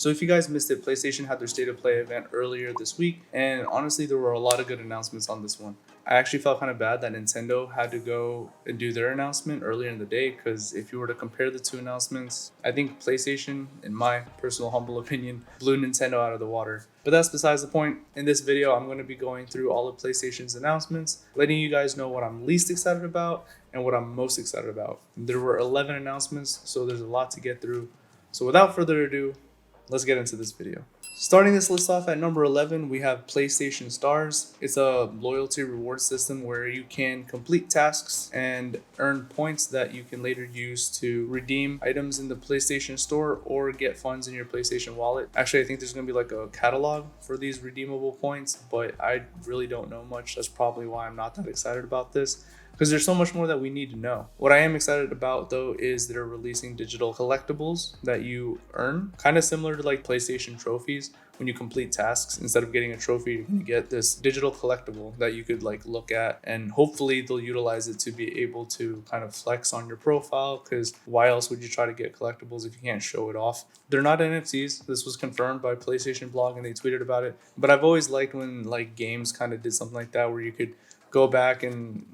So if you guys missed it, PlayStation had their State of Play event earlier this week, and honestly, there were a lot of good announcements on this one. I actually felt kind of bad that Nintendo had to go and do their announcement earlier in the day, because if you were to compare the two announcements, I think PlayStation, in my personal humble opinion, blew Nintendo out of the water. But that's besides the point. In this video, I'm going to be going through all of PlayStation's announcements, letting you guys know what I'm least excited about and what I'm most excited about. There were 11 announcements, so there's a lot to get through. So without further ado, let's get into this video. Starting this list off at number 11, we have PlayStation Stars. It's a loyalty reward system where you can complete tasks and earn points that you can later use to redeem items in the PlayStation Store or get funds in your PlayStation wallet. Actually, I think there's going to be like a catalog for these redeemable points, but I really don't know much. That's probably why I'm not that excited about this, because there's so much more that we need to know. What I am excited about though is they're releasing digital collectibles that you earn, kind of similar to like PlayStation trophies. When you complete tasks, instead of getting a trophy, you're gonna get this digital collectible that you could like look at, and hopefully they'll utilize it to be able to kind of flex on your profile, because why else would you try to get collectibles if you can't show it off? They're not NFTs. This was confirmed by PlayStation blog and they tweeted about it. But I've always liked when like games kind of did something like that, where you could go back and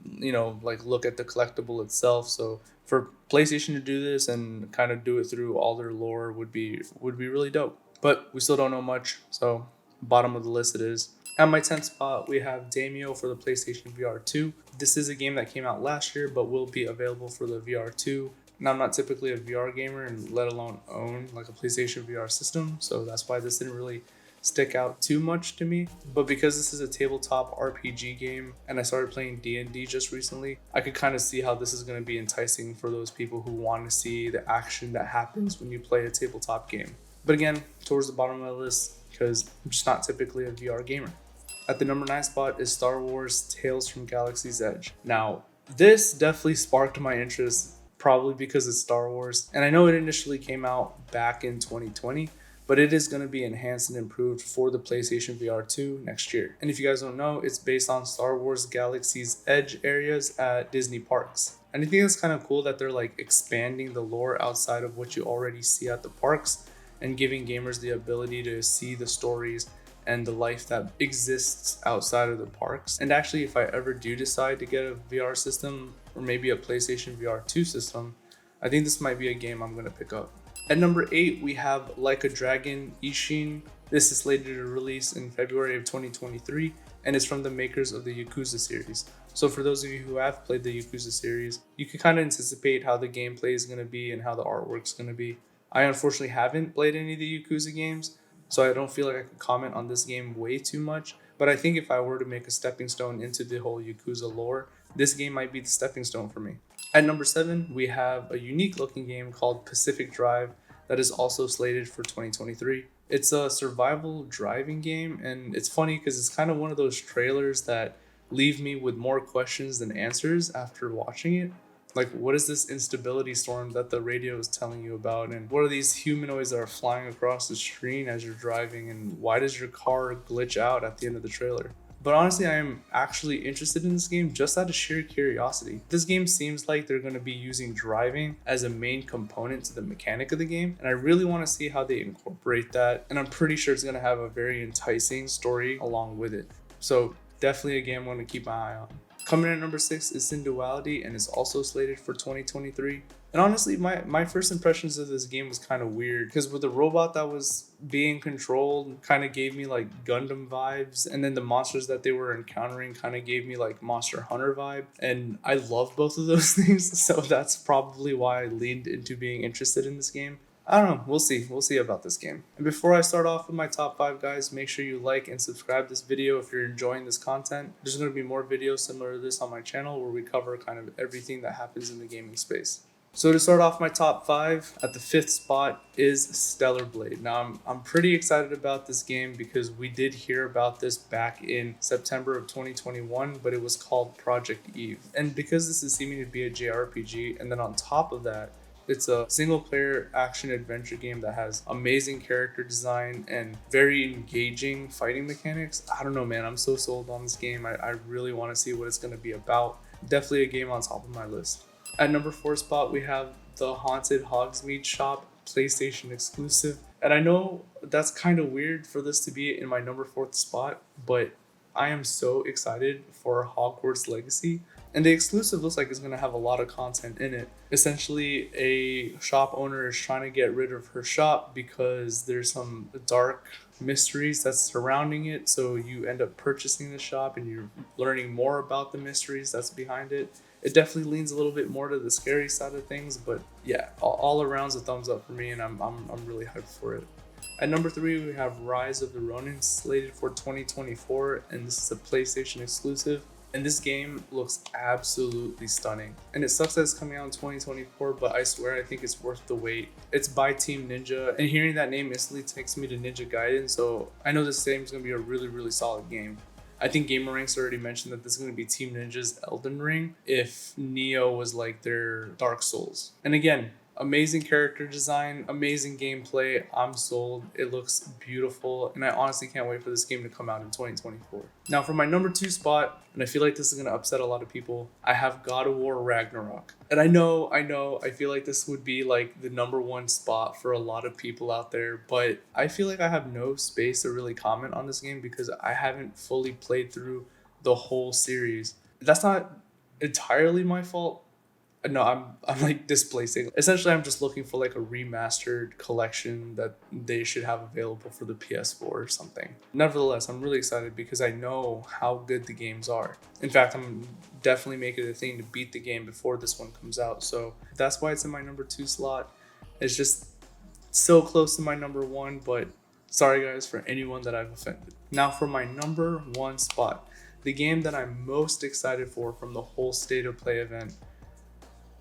like look at the collectible itself. So for PlayStation to do this and kind of do it through all their lore would be really dope. But we still don't know much, so bottom of the list it is. At my 10th spot, we have Damio for the PlayStation VR 2. This is a game that came out last year but will be available for the VR 2. Now, I'm not typically a VR gamer, and let alone own like a PlayStation VR system, so that's why this didn't really stick out too much to me. But because this is a tabletop RPG game and I started playing D&D just recently, I could kind of see how this is going to be enticing for those people who want to see the action that happens when you play a tabletop game. But again, towards the bottom of the list, because I'm just not typically a VR gamer. At the number 9 spot is Star Wars Tales from Galaxy's Edge. Now, this definitely sparked my interest, probably because it's Star Wars, and I know it initially came out back in 2020, but it is going to be enhanced and improved for the PlayStation VR 2 next year. And if you guys don't know, it's based on Star Wars Galaxy's Edge areas at Disney parks. And I think it's kind of cool that they're like expanding the lore outside of what you already see at the parks and giving gamers the ability to see the stories and the life that exists outside of the parks. And actually, if I ever do decide to get a VR system or maybe a PlayStation VR 2 system, I think this might be a game I'm going to pick up. At number 8, we have Like a Dragon Ishin. This is slated to release in February of 2023 and is from the makers of the Yakuza series. So for those of you who have played the Yakuza series, you can kind of anticipate how the gameplay is going to be and how the artwork's going to be. I unfortunately haven't played any of the Yakuza games, so I don't feel like I can comment on this game way too much. But I think if I were to make a stepping stone into the whole Yakuza lore, this game might be the stepping stone for me. At number 7, we have a unique looking game called Pacific Drive that is also slated for 2023. It's a survival driving game, and it's funny because it's kind of one of those trailers that leave me with more questions than answers after watching it. Like, what is this instability storm that the radio is telling you about? And what are these humanoids that are flying across the screen as you're driving? And why does your car glitch out at the end of the trailer? But honestly, I am actually interested in this game just out of sheer curiosity. This game seems like they're going to be using driving as a main component to the mechanic of the game, and I really want to see how they incorporate that. And I'm pretty sure it's going to have a very enticing story along with it. So definitely a game I'm going to keep my eye on. Coming in at number 6 is Duality, and is also slated for 2023. And honestly, my first impressions of this game was kind of weird, because with the robot that was being controlled kind of gave me like Gundam vibes, and then the monsters that they were encountering kind of gave me like Monster Hunter vibe, and I love both of those things, so that's probably why I leaned into being interested in this game. I don't know, we'll see about this game. And before I start off with my top 5, guys, make sure you like and subscribe this video if you're enjoying this content. There's going to be more videos similar to this on my channel where we cover kind of everything that happens in the gaming space. So to start off my top 5, at the 5th spot is Stellar Blade. Now I'm pretty excited about this game because we did hear about this back in September of 2021, but it was called Project Eve. And because this is seeming to be a JRPG, and then on top of that, it's a single-player action-adventure game that has amazing character design and very engaging fighting mechanics. I don't know, man. I'm so sold on this game. I really want to see what it's going to be about. Definitely a game on top of my list. At number 4 spot, we have the Haunted Hogsmeade Shop PlayStation exclusive. And I know that's kind of weird for this to be in my number 4th spot, but I am so excited for Hogwarts Legacy. And the exclusive looks like it's going to have a lot of content in it. Essentially, a shop owner is trying to get rid of her shop because there's some dark mysteries that's surrounding it. So you end up purchasing the shop and you're learning more about the mysteries that's behind it. It definitely leans a little bit more to the scary side of things, but yeah, all around's a thumbs up for me, and I'm really hyped for it. At number 3, we have Rise of the Ronin, slated for 2024, and this is a PlayStation exclusive. And this game looks absolutely stunning. And it sucks that it's coming out in 2024, but I swear I think it's worth the wait. It's by Team Ninja, and hearing that name instantly takes me to Ninja Gaiden, so I know this game is going to be a really, really solid game. I think GamerRanks already mentioned that this is going to be Team Ninja's Elden Ring if Neo was like their Dark Souls. And again, amazing character design, amazing gameplay. I'm sold. It looks beautiful, and I honestly can't wait for this game to come out in 2024. Now for my number 2 spot, and I feel like this is going to upset a lot of people, I have God of War Ragnarok. And I know, I feel like this would be like the number 1 spot for a lot of people out there, but I feel like I have no space to really comment on this game because I haven't fully played through the whole series. That's not entirely my fault. No, I'm like displacing. Essentially, I'm just looking for like a remastered collection that they should have available for the PS4 or something. Nevertheless, I'm really excited because I know how good the games are. In fact, I'm definitely making it a thing to beat the game before this one comes out. So that's why it's in my number 2 slot. It's just so close to my number 1, but sorry guys for anyone that I've offended. Now for my number 1 spot, the game that I'm most excited for from the whole State of Play event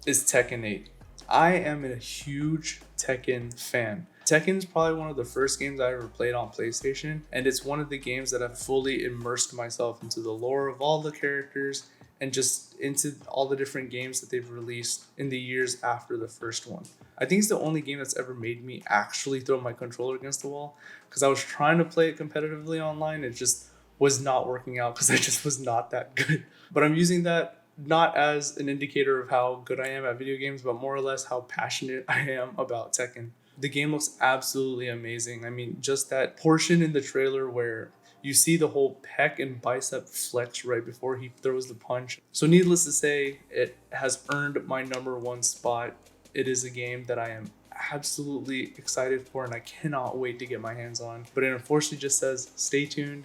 is Tekken 8. I am a huge Tekken fan. Tekken is probably one of the first games I ever played on PlayStation, and it's one of the games that I've fully immersed myself into the lore of all the characters and just into all the different games that they've released in the years after the first one. I think it's the only game that's ever made me actually throw my controller against the wall because I was trying to play it competitively online. It just was not working out because I just was not that good. But I'm using that not as an indicator of how good I am at video games, but more or less how passionate I am about Tekken. The game looks absolutely amazing. I mean, just that portion in the trailer where you see the whole pec and bicep flex right before he throws the punch. So needless to say, it has earned my number 1 spot. It is a game that I am absolutely excited for and I cannot wait to get my hands on. But it unfortunately just says stay tuned.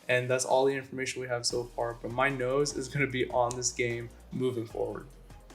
And that's all the information we have so far. But my nose is going to be on this game moving forward.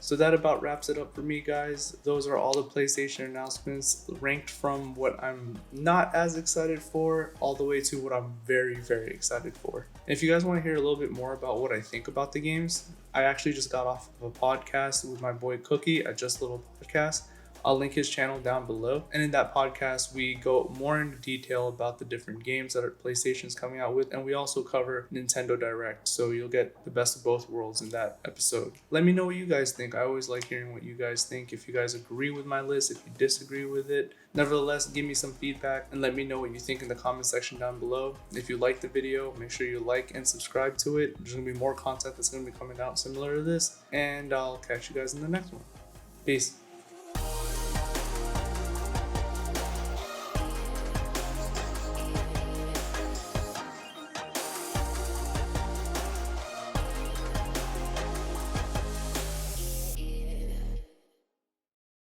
So that about wraps it up for me, guys. Those are all the PlayStation announcements, ranked from what I'm not as excited for all the way to what I'm very, very excited for. And if you guys want to hear a little bit more about what I think about the games, I actually just got off of a podcast with my boy Cookie at JustALittlePodcast. I'll link his channel down below. And in that podcast, we go more into detail about the different games that PlayStation's coming out with. And we also cover Nintendo Direct. So you'll get the best of both worlds in that episode. Let me know what you guys think. I always like hearing what you guys think. If you guys agree with my list, if you disagree with it. Nevertheless, give me some feedback and let me know what you think in the comment section down below. If you like the video, make sure you like and subscribe to it. There's going to be more content that's going to be coming out similar to this. And I'll catch you guys in the next one. Peace.